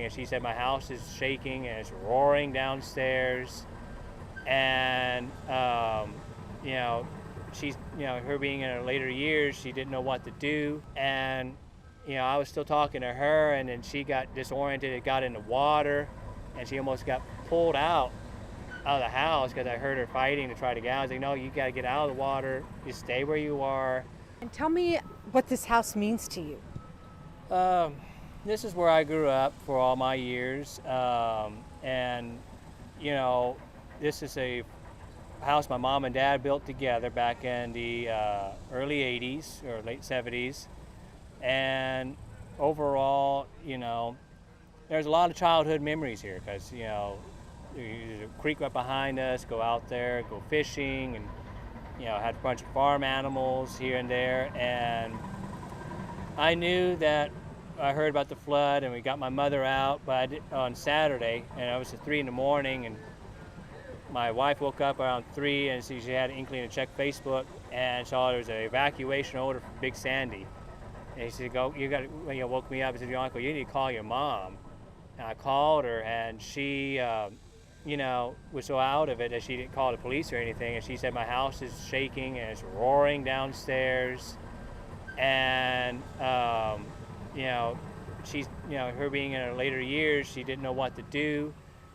And she said my house is shaking and it's roaring downstairs. And, you know, she's, her being in her later years, she didn't know what to do. And, I was still talking to her, and then she got disoriented, it got in the water, and she almost got pulled out of the house because I heard her fighting to try to get out. I was like, no, you got to get out of the water. You stay where you are. And tell me what this house means to you. This is where I grew up for all my years. And, this is a house my mom and dad built together back in the early 80s or late 70s. And overall, there's a lot of childhood memories here because, there's a creek right behind us, go out there, go fishing, and, had a bunch of farm animals here and there. And I knew that I heard about the flood, and we got my mother out on Saturday, and it was at 3 in the morning, and my wife woke up around 3, and she had an inkling to check Facebook, and saw there was an evacuation order from Big Sandy. And she said, woke me up and said, your uncle, you need to call your mom. And I called her, and she, was so out of it that she didn't call the police or anything. And she said, my house is shaking and it's roaring downstairs. And, she's, her being in her later years, she didn't know what to do.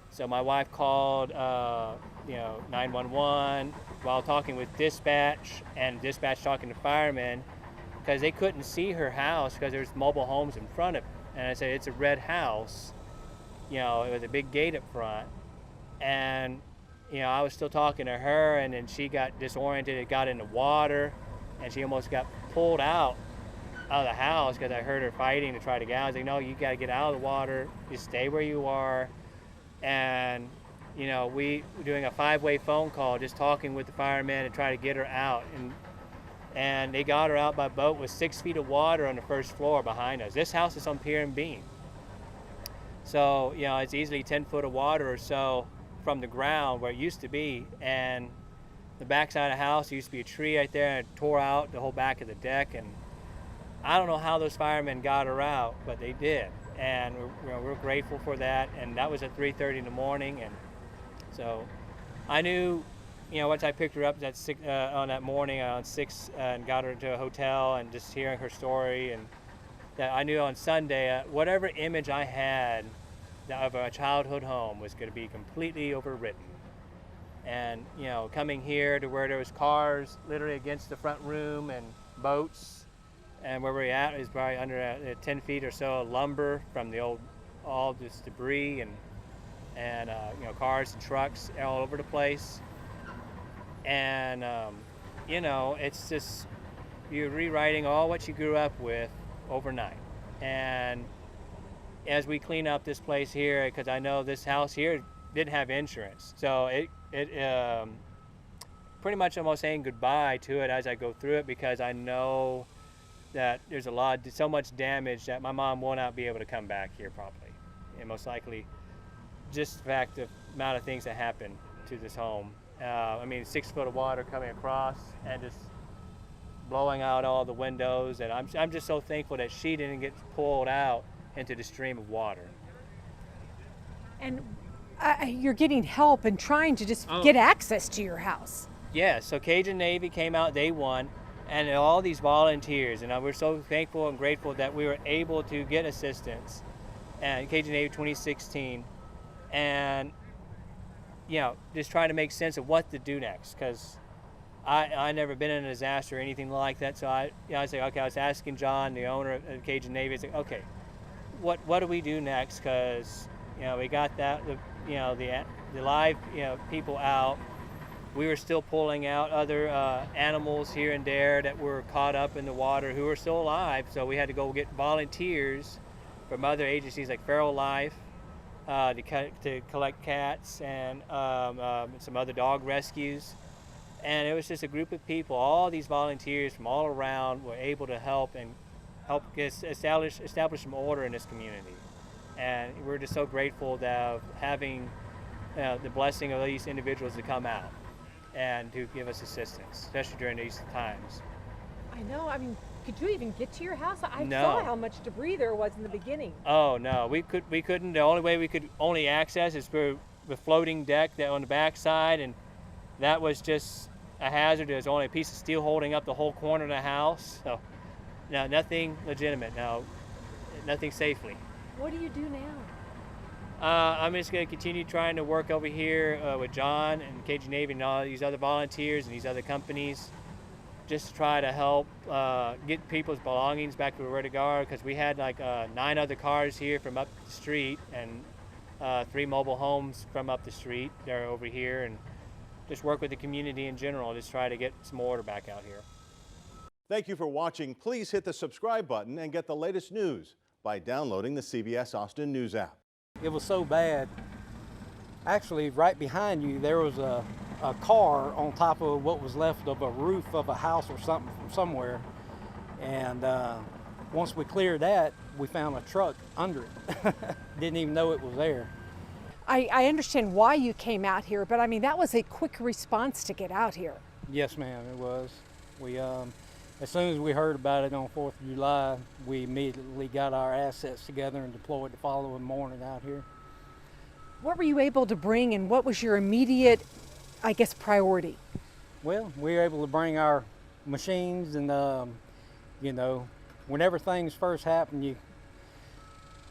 So my wife called, 911 while talking with dispatch, and dispatch talking to firemen, because they couldn't see her house because there's mobile homes in front of it. And I said, it's a red house, with a big gate up front. And, I was still talking to her, and then she got disoriented, it got in the water, and she almost got pulled out of the house because I heard her fighting to try to get out. I was like, no, you got to get out of the water, you stay where you are. And, we were doing a 5-way phone call, just talking with the firemen and try to get her out. And they got her out by boat with 6 feet of water on the first floor behind us. This house is on pier and beam. So, it's easily 10 foot of water or so from the ground where it used to be. And the backside of the house, there used to be a tree right there, and it tore out the whole back of the deck. And I don't know how those firemen got her out, but they did. And we're grateful for that. And that was at 3:30 in the morning. And so I knew, once I picked her up on that morning on 6 and got her to a hotel, and just hearing her story, and that I knew on Sunday, whatever image I had of a childhood home was going to be completely overwritten. And, coming here to where there was cars literally against the front room and boats, and where we're at is probably under 10 feet or so of lumber from the all this debris, and cars and trucks all over the place. And, it's just, you're rewriting all what you grew up with overnight. And as we clean up this place here, because I know this house here didn't have insurance, so it pretty much almost saying goodbye to it as I go through it, because I know that there's so much damage that my mom will not be able to come back here probably. And most likely, just the fact of amount of things that happened to this home. 6 foot of water coming across and just blowing out all the windows. And I'm just so thankful that she didn't get pulled out into the stream of water. And you're getting help and trying to just get access to your house. Yeah, so Cajun Navy came out day one, and all these volunteers, and we're so thankful and grateful that we were able to get assistance. And Cajun Navy 2016, and just trying to make sense of what to do next, because I never been in a disaster or anything like that. So I was like, okay, I was asking John, the owner of Cajun Navy, I was like, okay, what do we do next? Because we got the live people out. We were still pulling out other animals here and there that were caught up in the water who were still alive. So we had to go get volunteers from other agencies like Feral Life to collect cats, and some other dog rescues. And it was just a group of people. All these volunteers from all around were able to help establish some order in this community. And we're just so grateful of having the blessing of these individuals to come out and to give us assistance, especially during these times. I know. Could you even get to your house? I No. saw how much debris there was in the beginning. Oh no, we couldn't. The only way we could only access is through the floating deck that on the back side, and that was just a hazard. There's only a piece of steel holding up the whole corner of the house. So no, nothing legitimate. No, nothing safely. What do you do now? I'm just going to continue trying to work over here with John and KG Navy and all these other volunteers and these other companies, just to try to help get people's belongings back to where they are, because we had like 9 other cars here from up the street and 3 mobile homes from up the street. They're over here, and just work with the community in general, just try to get some order back out here. Thank you for watching. Please hit the subscribe button and get the latest news by downloading the CBS Austin News app. It was so bad. Actually, right behind you, there was a car on top of what was left of a roof of a house or something from somewhere. And once we cleared that, we found a truck under it. Didn't even know it was there. I understand why you came out here, but I mean, that was a quick response to get out here. Yes, ma'am, it was. We, as soon as we heard about it on 4th of July, we immediately got our assets together and deployed the following morning out here. What were you able to bring, and what was your immediate, I guess, priority? Well, we were able to bring our machines, and you know, whenever things first happened,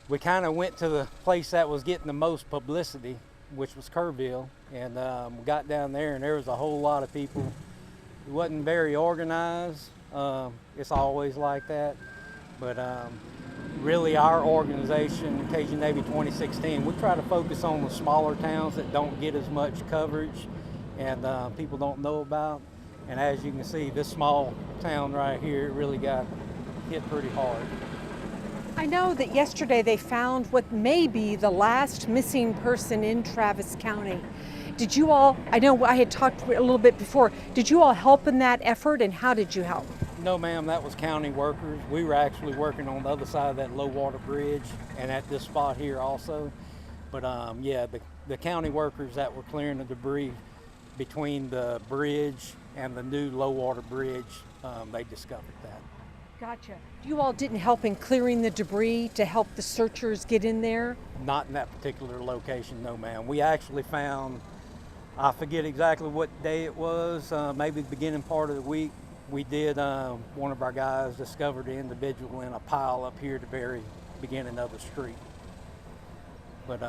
we kind of went to the place that was getting the most publicity, which was Kerrville, and we got down there, and there was a whole lot of people. It wasn't very organized. It's always like that, but really our organization, KG Navy 2016, we try to focus on the smaller towns that don't get as much coverage and people don't know about. And as you can see, this small town right here, it really got hit pretty hard. I know that yesterday they found what may be the last missing person in Travis County. Did you all, I know I had talked a little bit before, did you all help in that effort, and how did you help? No, ma'am, that was county workers. We were actually working on the other side of that low water bridge and at this spot here also. But yeah, the county workers that were clearing the debris between the bridge and the new low water bridge, they discovered that. Gotcha. You all didn't help in clearing the debris to help the searchers get in there? Not in that particular location, no, ma'am. We actually found, I forget exactly what day it was, maybe the beginning part of the week. We did, one of our guys discovered the individual in a pile up here at the very beginning of the street. But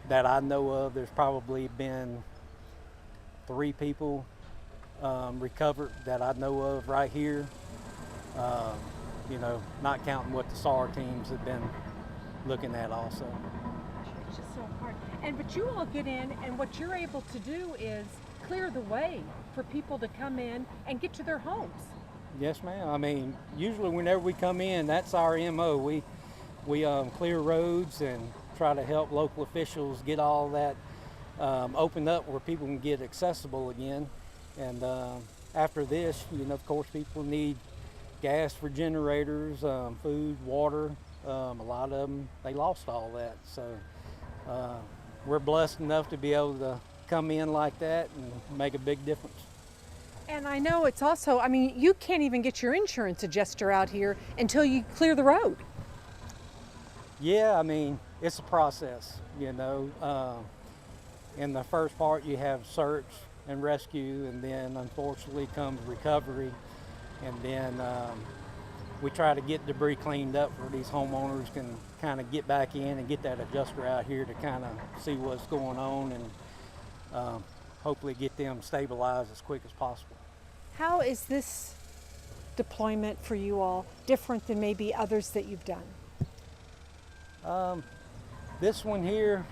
that I know of, there's probably been 3 people recovered that I know of right here. You know, not counting what the SAR teams have been looking at also. It's just so hard. But you all get in, and what you're able to do is clear the way for people to come in and get to their homes. Yes, ma'am. I mean, usually whenever we come in, that's our MO. We clear roads and try to help local officials get all that opened up where people can get accessible again. And after this, you know, of course, people need gas for generators, food, water. A lot of them, they lost all that. So we're blessed enough to be able to come in like that and make a big difference. And I know it's also, I mean, you can't even get your insurance adjuster out here until you clear the road. Yeah, I mean, it's a process, you know. In the first part, you have search and rescue, and then unfortunately comes recovery. And then we try to get debris cleaned up where these homeowners can kind of get back in and get that adjuster out here to kind of see what's going on and hopefully get them stabilized as quick as possible. How is this deployment for you all different than maybe others that you've done? This one here,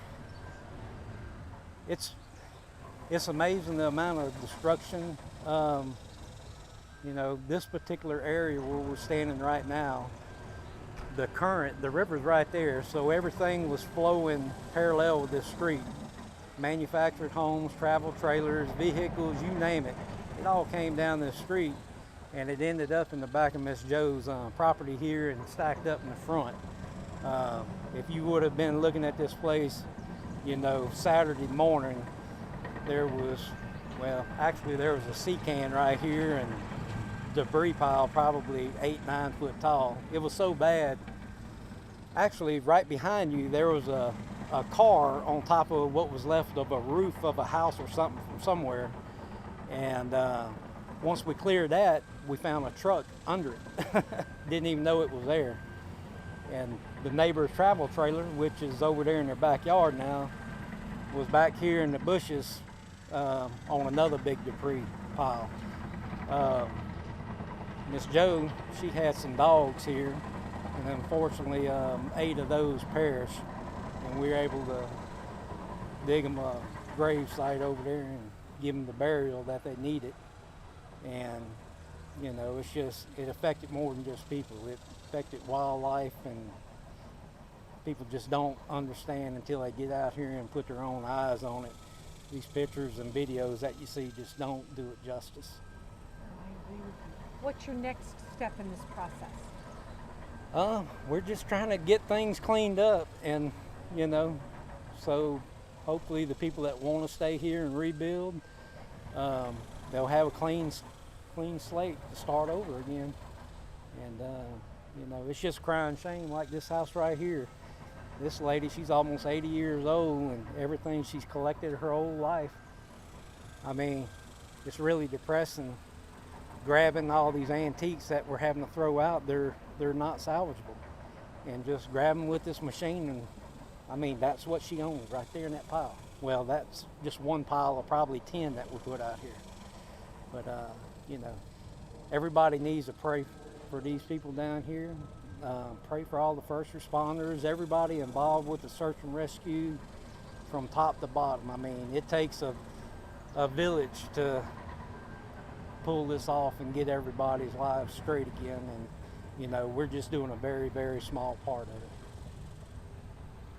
it's amazing the amount of destruction. You know, this particular area where we're standing right now, the current, the river's right there, so everything was flowing parallel with this street. Manufactured homes, travel trailers, vehicles, you name it. It all came down this street, and it ended up in the back of Miss Jo's property here and stacked up in the front. If you would have been looking at this place, you know, Saturday morning, there was, well, actually there was a sea can right here and debris pile, probably 8-9 foot tall. It was so bad. Actually, right behind you, there was a car on top of what was left of a roof of a house or something from somewhere. And once we cleared that, we found a truck under it. Didn't even know it was there. And the neighbor's travel trailer, which is over there in their backyard now, was back here in the bushes on another big debris pile. Miss Jo, she had some dogs here, and unfortunately 8 of those perished, and we were able to dig them a grave site over there and give them the burial that they needed. And you know, it affected more than just people. It affected wildlife, and people just don't understand until they get out here and put their own eyes on it. These pictures and videos that you see just don't do it justice. I agree with you. What's your next step in this process? We're just trying to get things cleaned up, and you know, so hopefully the people that want to stay here and rebuild, they'll have a clean slate to start over again. And you know, it's just crying shame, like this house right here. This lady, she's almost 80 years old, and everything she's collected her whole life. I mean, it's really depressing grabbing all these antiques that we're having to throw out. They're not salvageable. And just grabbing with this machine, and I mean, that's what she owns right there in that pile. Well, that's just one pile of probably 10 that we put out here. But you know, everybody needs to pray for these people down here. Pray for all the first responders, everybody involved with the search and rescue from top to bottom. I mean, it takes a village to pull this off and get everybody's lives straight again. And, you know, we're just doing a very, very small part of it.